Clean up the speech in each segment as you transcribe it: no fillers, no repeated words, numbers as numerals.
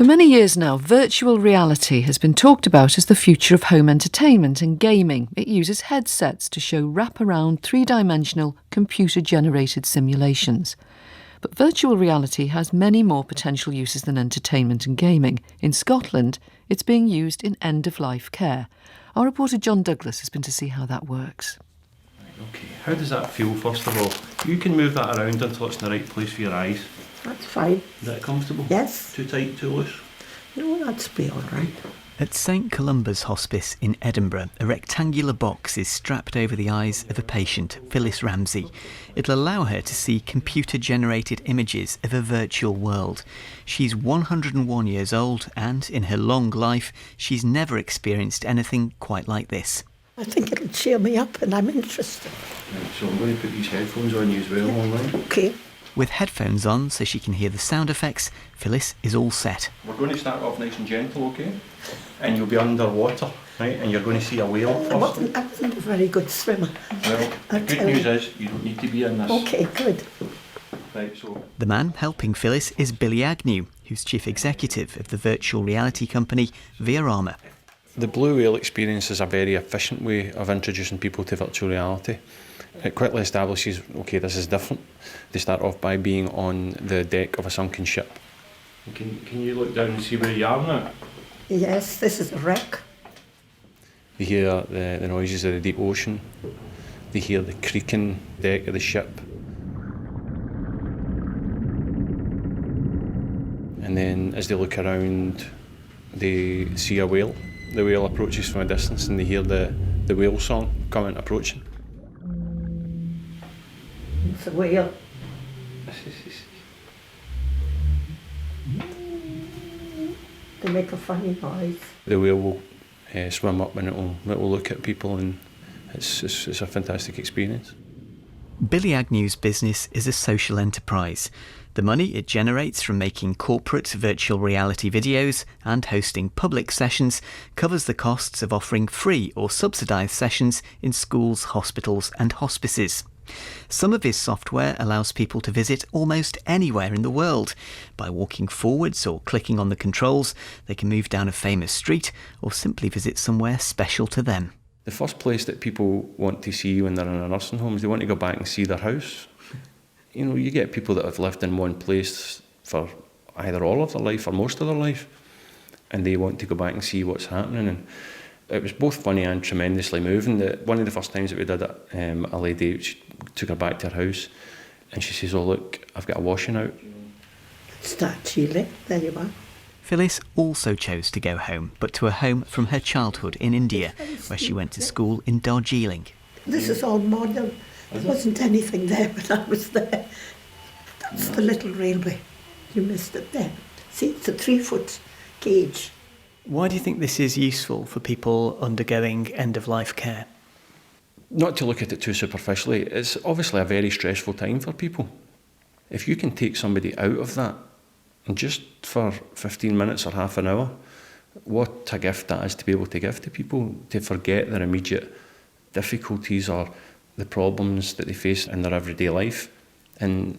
For many years now, virtual reality has been talked about as the future of home entertainment and gaming. It uses headsets to show wrap-around, three-dimensional, computer-generated simulations. But virtual reality has many more potential uses than entertainment and gaming. In Scotland, it's being used in end-of-life care. Our reporter John Douglas has been to see how that works. OK, how does that feel, first of all? You can move that around until it's in the right place for your eyes. That's fine. Is that comfortable? Yes. Too tight, too loose? No, that's be all right. At St Columba's Hospice in Edinburgh, a rectangular box is strapped over the eyes of a patient, Phyllis Ramsey. It'll allow her to see computer-generated images of a virtual world. She's 101 years old and, in her long life, she's never experienced anything quite like this. I think it'll cheer me up and I'm interested. Right, so I'm going to put these headphones on you as well, all right? OK. With headphones on so she can hear the sound effects, Phyllis is all set. We're going to start off nice and gentle, OK? And you'll be underwater, right? And you're going to see a whale first. I wasn't a very good swimmer. Well, the good news is you don't need to be in this. OK, good. Right, so The man helping Phyllis is Billy Agnew, who's chief executive of the virtual reality company Viarama. the blue whale experience is a very efficient way of introducing people to virtual reality. It quickly establishes, OK, this is different. They start off by being on the deck of a sunken ship. Can you look down and see where you are now? Yes, this is a wreck. They hear the noises of the deep ocean. They hear the creaking deck of the ship. And then as they look around, they see a whale. The whale approaches from a distance and they hear the whale song coming, approaching. It's a whale. They make a funny noise. The whale will swim up and it will look at people, and it's a fantastic experience. Billy Agnew's business is a social enterprise. The money it generates from making corporate virtual reality videos and hosting public sessions covers the costs of offering free or subsidised sessions in schools, hospitals and hospices. Some of his software allows people to visit almost anywhere in the world. By walking forwards or clicking on the controls, they can move down a famous street or simply visit somewhere special to them. The first place that people want to see when they're in a nursing home is they want to go back and see their house. You know, you get people that have lived in one place for either all of their life or most of their life, and they want to go back and see what's happening. And it was both funny and tremendously moving. One of the first times that we did it, a lady, she took her back to her house, and she says, "Oh look, I've got a washing out." Start chilling. There you are. Phyllis also chose to go home, but to a home from her childhood in India, where she went to school in Darjeeling. This is all modern. There wasn't anything there when I was there. That's the little railway. You missed it there. See, it's a 3-foot cage. Why do you think this is useful for people undergoing end-of-life care? Not to look at it too superficially, it's obviously a very stressful time for people. If you can take somebody out of that, and just for 15 minutes or half an hour, what a gift that is to be able to give to people, to forget their immediate difficulties or the problems that they face in their everyday life, and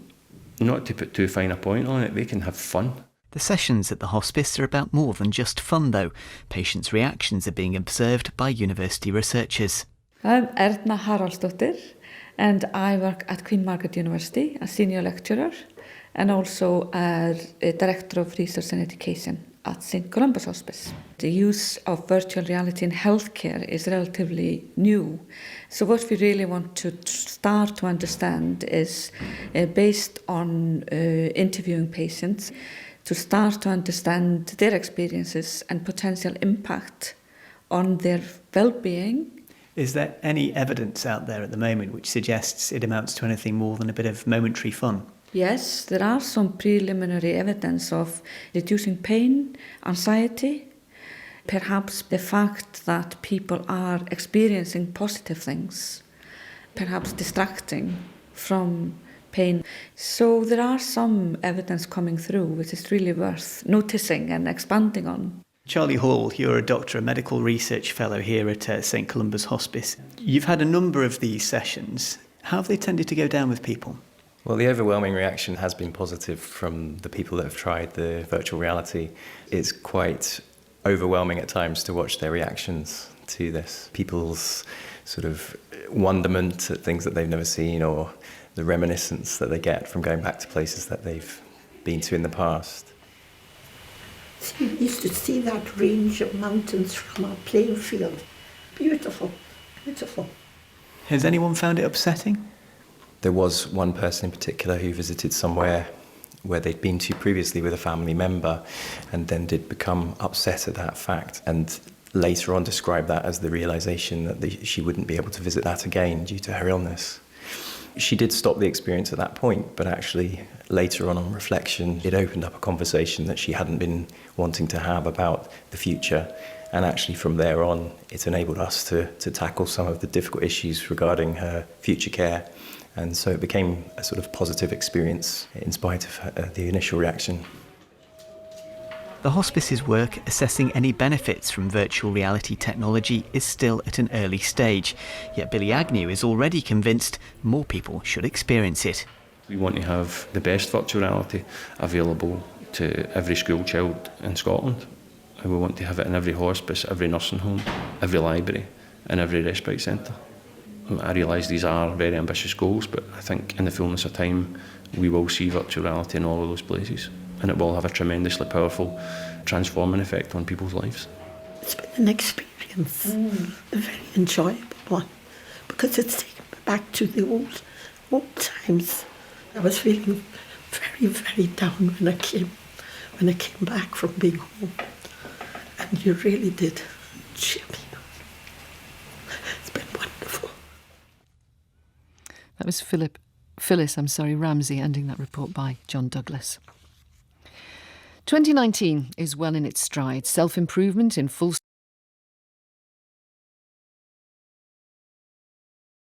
not to put too fine a point on it, they can have fun. The sessions at the hospice are about more than just fun, though. Patients' reactions are being observed by university researchers. I'm Erna Haraldsdóttir, and I work at Queen Margaret University as senior lecturer and also as a director of research and education at St Columba's Hospice. The use of virtual reality in healthcare is relatively new. So what we really want to start to understand is, based on interviewing patients, to start to understand their experiences and potential impact on their well-being. Is there any evidence out there at the moment which suggests it amounts to anything more than a bit of momentary fun? Yes, there are some preliminary evidence of reducing pain, anxiety, perhaps the fact that people are experiencing positive things, perhaps distracting from pain. So there are some evidence coming through which is really worth noticing and expanding on. Charlie Hall, you're a doctor, a medical research fellow here at St Columba's Hospice. You've had a number of these sessions. How have they tended to go down with people? Well, the overwhelming reaction has been positive from the people that have tried the virtual reality. It's quite overwhelming at times to watch their reactions to this. People's sort of wonderment at things that they've never seen, or the reminiscence that they get from going back to places that they've been to in the past. See, we used to see that range of mountains from our playing field. Beautiful, beautiful. Has anyone found it upsetting? There was one person in particular who visited somewhere where they'd been to previously with a family member and then did become upset at that fact, and later on described that as the realisation that she wouldn't be able to visit that again due to her illness. She did stop the experience at that point, but actually later on reflection, it opened up a conversation that she hadn't been wanting to have about the future. And actually from there on, it enabled us to tackle some of the difficult issues regarding her future care. And so it became a sort of positive experience in spite of the initial reaction. The hospice's work assessing any benefits from virtual reality technology is still at an early stage, yet Billy Agnew is already convinced more people should experience it. We want to have the best virtual reality available to every school child in Scotland. And we want to have it in every hospice, every nursing home, every library and every respite centre. I realise these are very ambitious goals, but I think in the fullness of time we will see virtual reality in all of those places, and it will have a tremendously powerful transforming effect on people's lives. It's been an experience, a very enjoyable one, because it's taken me back to the old times. I was feeling very, very down when I came back from being home, and you really did cheer me up. It's been wonderful. That was Phyllis Ramsey, ending that report by John Douglas. 2019 is well in its stride. Self-improvement in full